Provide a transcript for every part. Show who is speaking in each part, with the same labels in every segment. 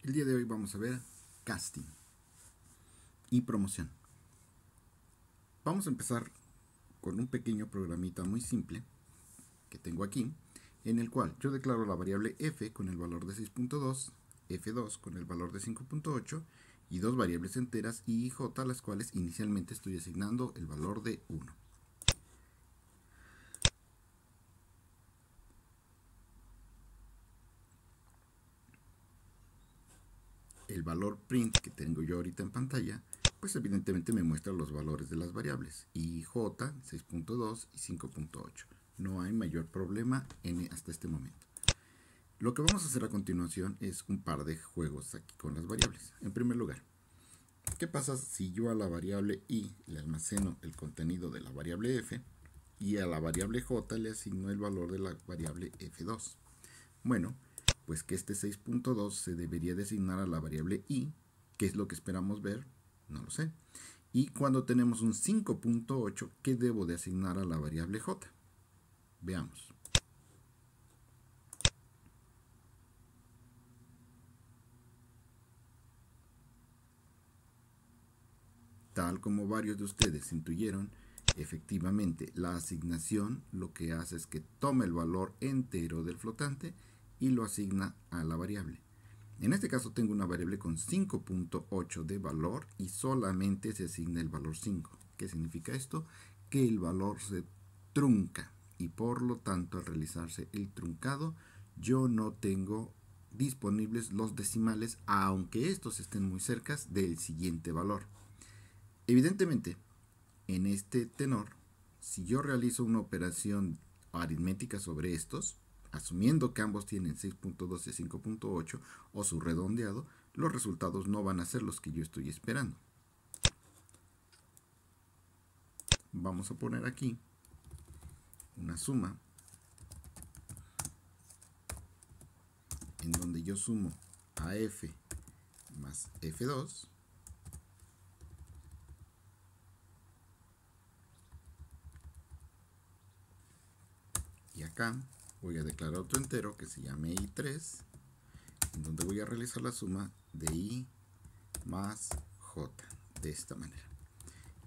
Speaker 1: El día de hoy vamos a ver casting y promoción. Vamos a empezar con un pequeño programita muy simple que tengo aquí, en el cual yo declaro la variable f con el valor de 6.2, f2 con el valor de 5.8 y dos variables enteras y j, a las cuales inicialmente estoy asignando el valor de 1. El valor print que tengo yo ahorita en pantalla, pues evidentemente me muestra los valores de las variables ij, 6.2 y 5.8. No hay mayor problema hasta este momento. Lo que vamos a hacer a continuación es un par de juegos aquí con las variables. En primer lugar, ¿qué pasa si yo a la variable i le almaceno el contenido de la variable f y a la variable j le asigno el valor de la variable f2? Bueno, pues que este 6.2 se debería designar a la variable i. ¿Qué es lo que esperamos ver? No lo sé. Y cuando tenemos un 5.8, ¿qué debo de asignar a la variable j? Veamos. Tal como varios de ustedes intuyeron, efectivamente la asignación lo que hace es que toma el valor entero del flotante y lo asigna a la variable. En este caso tengo una variable con 5.8 de valor y solamente se asigna el valor 5. ¿Qué significa esto? Que el valor se trunca y por lo tanto al realizarse el truncado yo no tengo disponibles los decimales, aunque estos estén muy cerca del siguiente valor. Evidentemente, en este tenor, si yo realizo una operación aritmética sobre estos, asumiendo que ambos tienen 6.2 y 5.8 o su redondeado, los resultados no van a ser los que yo estoy esperando. Vamos a poner aquí una suma en donde yo sumo a f más f2 y acá voy a declarar otro entero que se llame i3, en donde voy a realizar la suma de i más j, de esta manera.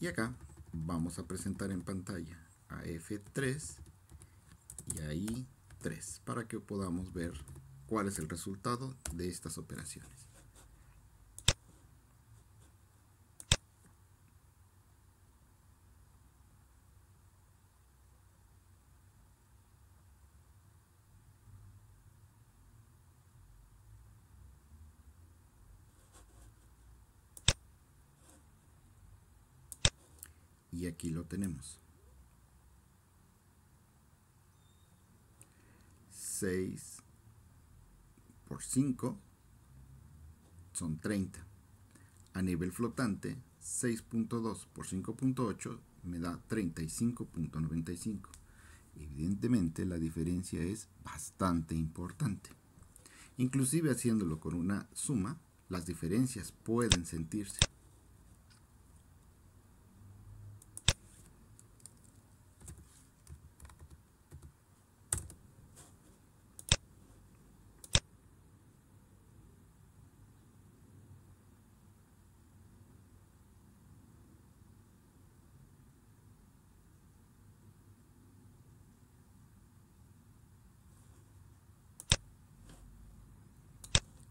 Speaker 1: Y acá vamos a presentar en pantalla a f3 y a i3 para que podamos ver cuál es el resultado de estas operaciones. Y aquí lo tenemos. 6 por 5 son 30. A nivel flotante, 6.2 por 5.8 me da 35.95. Evidentemente la diferencia es bastante importante. Inclusive haciéndolo con una suma, las diferencias pueden sentirse.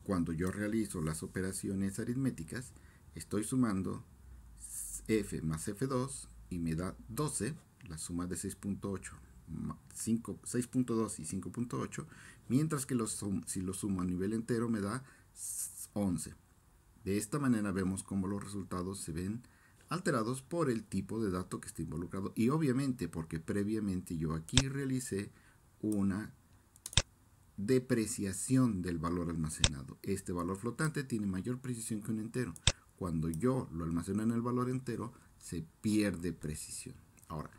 Speaker 1: Cuando yo realizo las operaciones aritméticas, estoy sumando f más f2 y me da 12, la suma de 6.8, 6.2 y 5.8, mientras que si lo sumo a nivel entero me da 11. De esta manera vemos cómo los resultados se ven alterados por el tipo de dato que está involucrado y obviamente porque previamente yo aquí realicé una depreciación del valor almacenado. Este valor flotante tiene mayor precisión que un entero. Cuando yo lo almaceno en el valor entero, se pierde precisión. Ahora,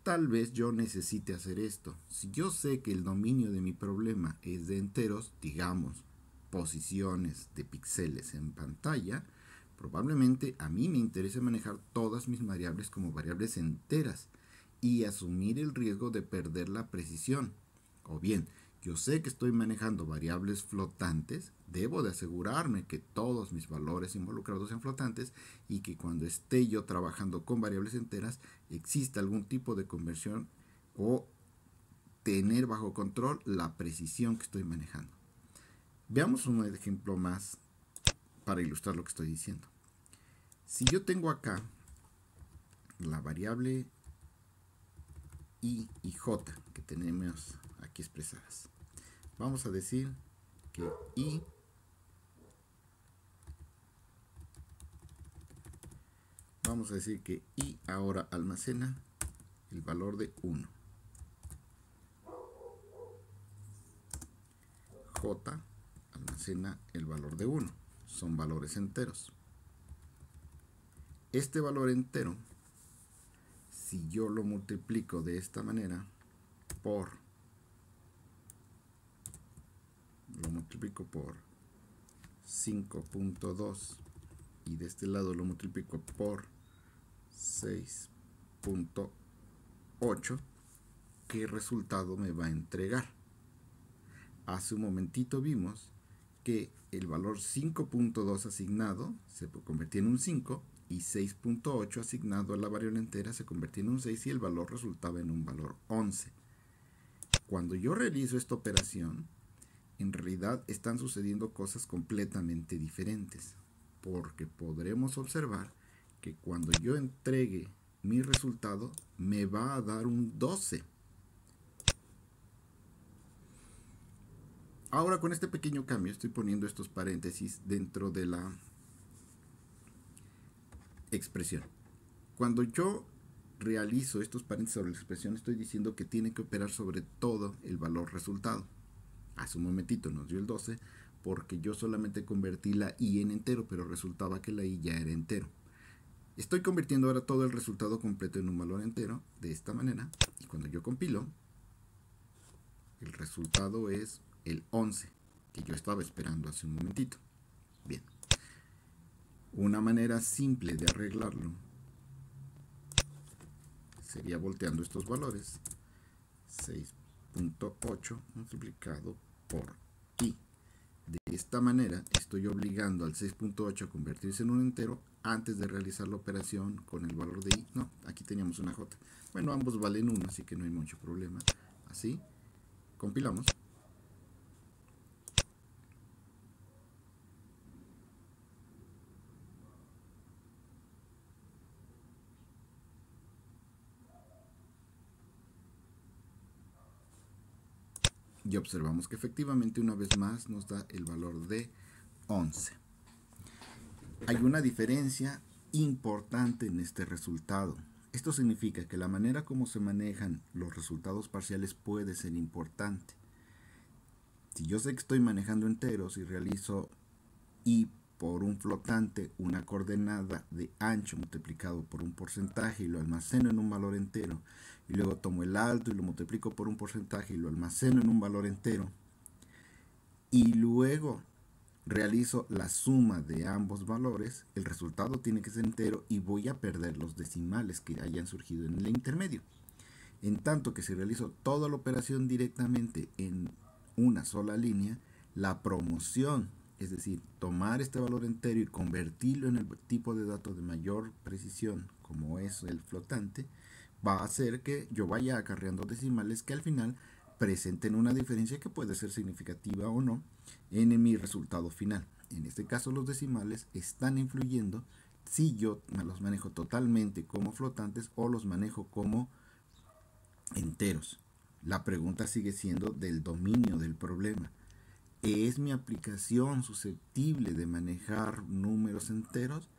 Speaker 1: tal vez yo necesite hacer esto. Si yo sé que el dominio de mi problema es de enteros, digamos, posiciones de píxeles en pantalla, probablemente a mí me interese manejar todas mis variables como variables enteras y asumir el riesgo de perder la precisión. O bien, yo sé que estoy manejando variables flotantes, debo de asegurarme que todos mis valores involucrados sean flotantes y que cuando esté yo trabajando con variables enteras exista algún tipo de conversión o tener bajo control la precisión que estoy manejando. Veamos un ejemplo más para ilustrar lo que estoy diciendo. Si yo tengo acá la variable i y j que tenemos aquí expresadas, vamos a decir que i ahora almacena el valor de 1. J almacena el valor de 1. Son valores enteros. Este valor entero, si yo lo multiplico de esta manera lo multiplico por 5.2 y de este lado lo multiplico por 6.8, ¿qué resultado me va a entregar? Hace un momentito vimos que el valor 5.2 asignado se convertía en un 5 y 6.8 asignado a la variable entera se convertía en un 6 y el valor resultaba en un valor 11. Cuando yo realizo esta operación, en realidad están sucediendo cosas completamente diferentes, porque podremos observar que cuando yo entregue mi resultado me va a dar un 12. Ahora con este pequeño cambio estoy poniendo estos paréntesis dentro de la expresión. Cuando yo realizo estos paréntesis sobre la expresión, estoy diciendo que tiene que operar sobre todo el valor resultado. Hace un momentito nos dio el 12 porque yo solamente convertí la i en entero, pero resultaba que la i ya era entero. Estoy convirtiendo ahora todo el resultado completo en un valor entero de esta manera, y cuando yo compilo, el resultado es el 11 que yo estaba esperando hace un momentito. Bien, una manera simple de arreglarlo sería volteando estos valores, 6.8 multiplicado por i. De esta manera estoy obligando al 6.8 a convertirse en un entero antes de realizar la operación con el valor de i. No, aquí teníamos una j. Bueno, ambos valen 1, así que no hay mucho problema. Así, compilamos. Y observamos que efectivamente una vez más nos da el valor de 11. Hay una diferencia importante en este resultado. Esto significa que la manera como se manejan los resultados parciales puede ser importante. Si yo sé que estoy manejando enteros y realizo i por un flotante, una coordenada de ancho multiplicado por un porcentaje y lo almaceno en un valor entero, y luego tomo el alto y lo multiplico por un porcentaje y lo almaceno en un valor entero, y luego realizo la suma de ambos valores, el resultado tiene que ser entero y voy a perder los decimales que hayan surgido en el intermedio. En tanto que si realizo toda la operación directamente en una sola línea, la promoción, es decir, tomar este valor entero y convertirlo en el tipo de dato de mayor precisión, como es el flotante, va a hacer que yo vaya acarreando decimales que al final presenten una diferencia que puede ser significativa o no en mi resultado final. En este caso los decimales están influyendo si yo los manejo totalmente como flotantes o los manejo como enteros. La pregunta sigue siendo del dominio del problema. ¿Es mi aplicación susceptible de manejar números enteros?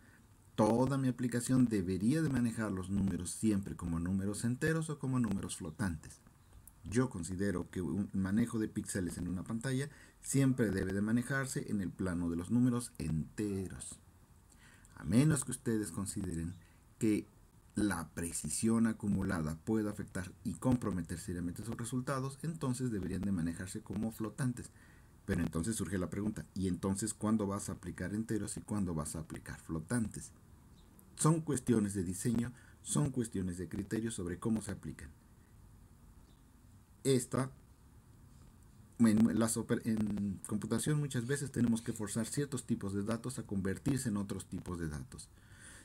Speaker 1: Toda mi aplicación debería de manejar los números siempre como números enteros o como números flotantes. Yo considero que un manejo de píxeles en una pantalla siempre debe de manejarse en el plano de los números enteros. A menos que ustedes consideren que la precisión acumulada puede afectar y comprometer seriamente sus resultados, entonces deberían de manejarse como flotantes. Pero entonces surge la pregunta, ¿y entonces cuándo vas a aplicar enteros y cuándo vas a aplicar flotantes? Son cuestiones de diseño, son cuestiones de criterio sobre cómo se aplican. Esta En computación muchas veces tenemos que forzar ciertos tipos de datos a convertirse en otros tipos de datos.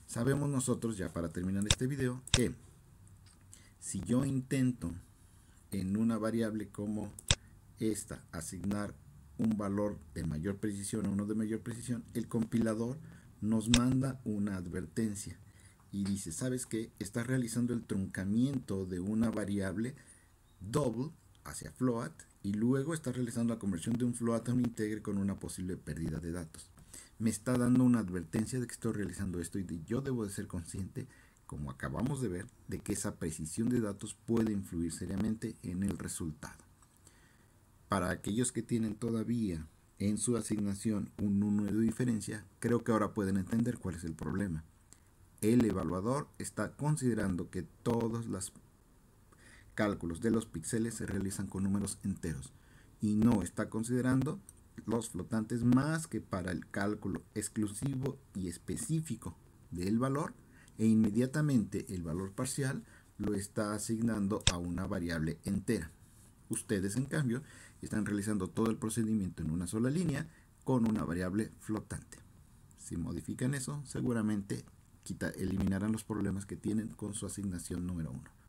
Speaker 1: Sabemos nosotros, ya para terminar este video, que si yo intento en una variable como esta asignar un valor de mayor precisión a uno de mayor precisión, el compilador nos manda una advertencia y dice, ¿sabes qué? Estás realizando el truncamiento de una variable double hacia float y luego está realizando la conversión de un float a un integer con una posible pérdida de datos. Me está dando una advertencia de que estoy realizando esto y yo debo de ser consciente, como acabamos de ver, de que esa precisión de datos puede influir seriamente en el resultado. Para aquellos que tienen todavía en su asignación un 1 de diferencia, creo que ahora pueden entender cuál es el problema. El evaluador está considerando que todos los cálculos de los píxeles se realizan con números enteros y no está considerando los flotantes más que para el cálculo exclusivo y específico del valor, e inmediatamente el valor parcial lo está asignando a una variable entera. Ustedes, en cambio, están realizando todo el procedimiento en una sola línea con una variable flotante. Si modifican eso, seguramente eliminarán los problemas que tienen con su asignación número 1.